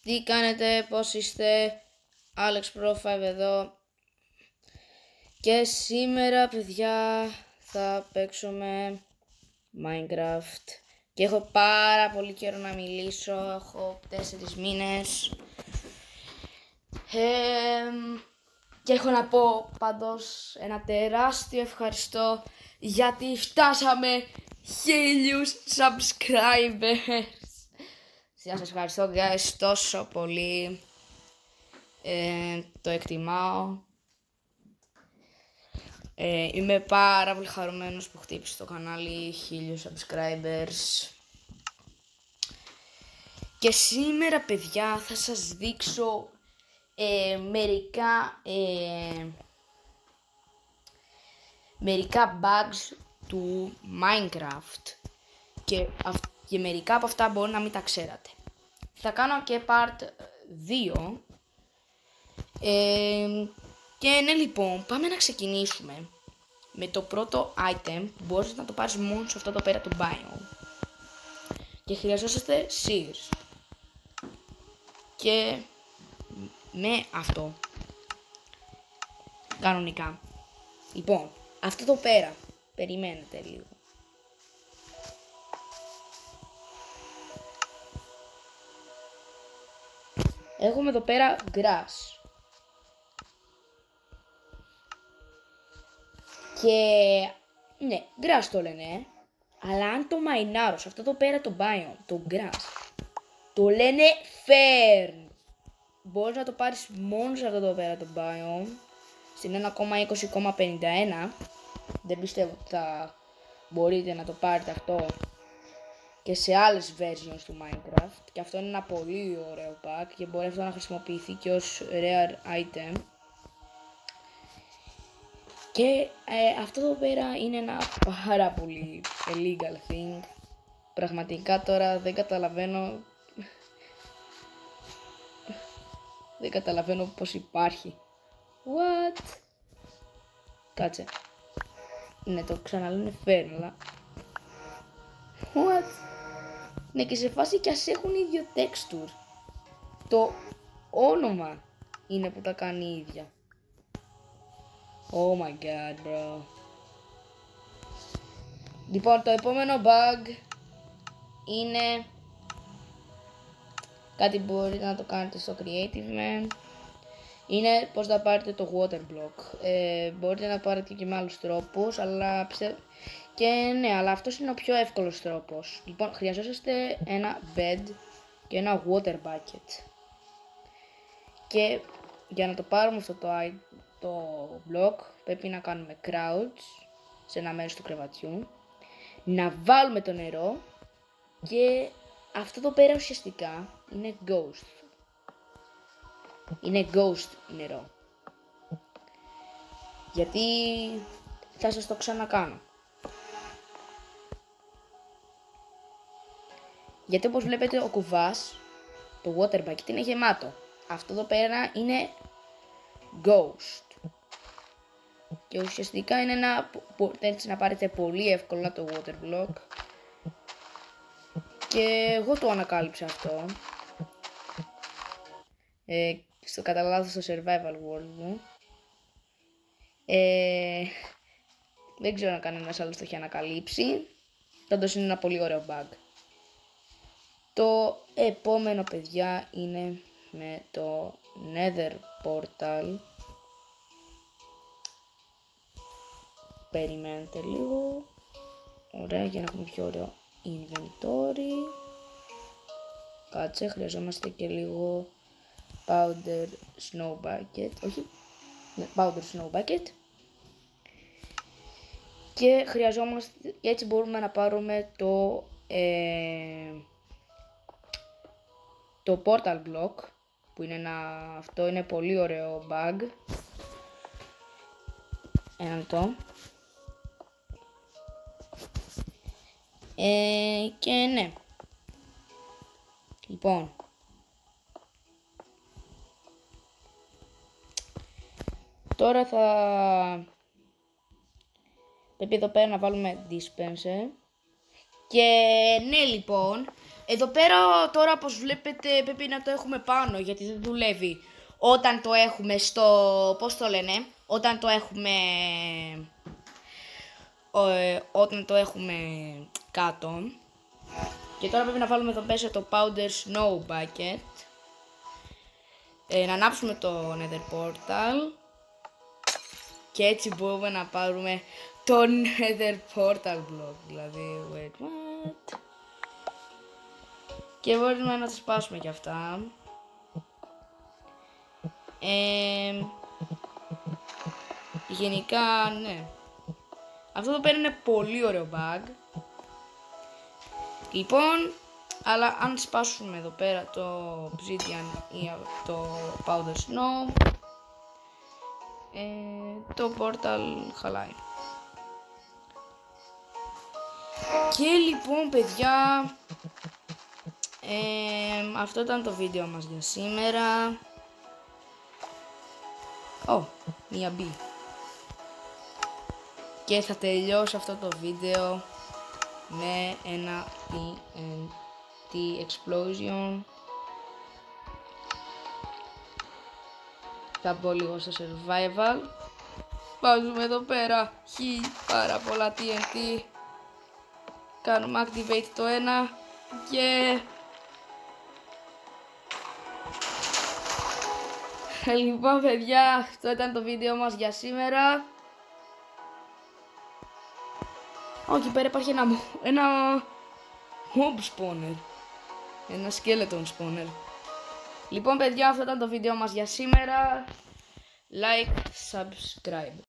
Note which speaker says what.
Speaker 1: Τι κάνετε, πώς είστε? Alex Pro 5 εδώ. Και σήμερα, παιδιά, θα παίξουμε Minecraft. Και έχω πάρα πολύ καιρό να μιλήσω. Έχω 4 μήνες. Και έχω να πω πάντως ένα τεράστιο ευχαριστώ, γιατί φτάσαμε 1000 subscribers. Σας ευχαριστώ, guys, τόσο πολύ. Το εκτιμάω. Είμαι πάρα πολύ χαρούμενος που χτύπησε το κανάλι 1000 subscribers. Και σήμερα, παιδιά, θα σας δείξω μερικά bugs του Minecraft. Και μερικά από αυτά μπορεί να μην τα ξέρατε. Θα κάνω και part 2. Και ναι, λοιπόν, πάμε να ξεκινήσουμε με το πρώτο item που μπορείς να το πάρεις μόνο σε αυτό το πέρα το biome. Και χρειαζόσαστε shears. Και με αυτό κανονικά. Λοιπόν, αυτό το πέρα, περιμένετε λίγο. Έχουμε εδώ πέρα grass. Και ναι, grass το λένε, αλλά αν το μαϊνάρω σε αυτό το πέρα το biome, το grass, το λένε fern. Μπορείς να το πάρεις μόνο σε αυτό το πέρα το biome, στην 1.20.51. Δεν πιστεύω ότι θα μπορείτε να το πάρετε αυτό και σε άλλες versions του Minecraft. Και αυτό είναι ένα πολύ ωραίο pack και μπορεί αυτό να χρησιμοποιηθεί και ως rare item. Και αυτό εδώ πέρα είναι ένα πάρα πολύ illegal thing. Πραγματικά τώρα δεν καταλαβαίνω. Δεν καταλαβαίνω πως υπάρχει. What? Κάτσε. Ναι, το ξαναλένε fern, αλλά what? Ναι, και σε φάση κι ας έχουν ίδιο texture, το όνομα είναι που τα κάνει ίδια. Oh my god, bro. Λοιπόν, το επόμενο bug είναι κάτι που μπορείτε να το κάνετε στο Creative Man. Είναι πως θα πάρετε το water block. Μπορείτε να πάρετε και με άλλους τρόπους, αλλά πιστεύω. Και ναι, αλλά αυτός είναι ο πιο εύκολος τρόπος. Λοιπόν, χρειαζόσαστε ένα bed και ένα water bucket. Και για να το πάρουμε αυτό το block πρέπει να κάνουμε crouch σε ένα μέρος του κρεβατιού, να βάλουμε το νερό και αυτό το πέρα ουσιαστικά είναι ghost. Είναι ghost νερό. Γιατί θα σας το ξανακάνω. Γιατί όπως βλέπετε ο κουβάς, το water bucket είναι γεμάτο. Αυτό εδώ πέρα είναι ghost. Και ουσιαστικά είναι ένα, μπορείτε έτσι να πάρετε πολύ εύκολα το water block. Και εγώ το ανακάλυψα αυτό. Στο κατά λάθος στο survival world μου. Δεν ξέρω αν κανένας άλλος το έχει ανακαλύψει. Πάντως είναι ένα πολύ ωραίο bug. Το επόμενο, παιδιά, είναι με το Nether Portal. Περιμένετε λίγο. Ωραία, για να έχουμε πιο ωραίο inventory. Κάτσε, χρειαζόμαστε και λίγο powder snow bucket. Όχι, ναι, powder snow bucket. Και χρειαζόμαστε, έτσι μπορούμε να πάρουμε το portal block, που είναι αυτό είναι πολύ ωραίο bug. Ένα λεπτό. Και ναι. Λοιπόν, τώρα πρέπει εδώ πέρα να βάλουμε dispenser. Και ναι, λοιπόν, Εδώ πέρα τώρα όπως βλέπετε πρέπει να το έχουμε πάνω γιατί δεν δουλεύει. Όταν το έχουμε στο, πώς το λένε, όταν το έχουμε κάτω. Και τώρα πρέπει να βάλουμε εδώ μέσα το Powder Snow Bucket. Να ανάψουμε το Nether Portal. Και έτσι μπορούμε να πάρουμε το Nether Portal Block. Δηλαδή, wait, what? Και μπορούμε να τα σπάσουμε και αυτά. Γενικά, ναι. Αυτό εδώ πέρα είναι πολύ ωραίο bug. Λοιπόν, αλλά αν σπάσουμε εδώ πέρα το Obsidian ή το Powder Snow, το portal χαλάει. Και λοιπόν παιδιά, αυτό ήταν το βίντεο μας για σήμερα. Μία μπι. Και θα τελειώσω αυτό το βίντεο με ένα TNT explosion. Θα μπω λίγο στο survival. Βάζουμε εδώ πέρα πάρα πολλά TNT. Κάνουμε activate το ένα και... Λοιπόν παιδιά, αυτό ήταν το βίντεο μας για σήμερα. Εκεί πέρα υπάρχει ένα mob spawner. Ένα skeleton spawner. Λοιπόν παιδιά, αυτό ήταν το βίντεο μας για σήμερα. Like, subscribe.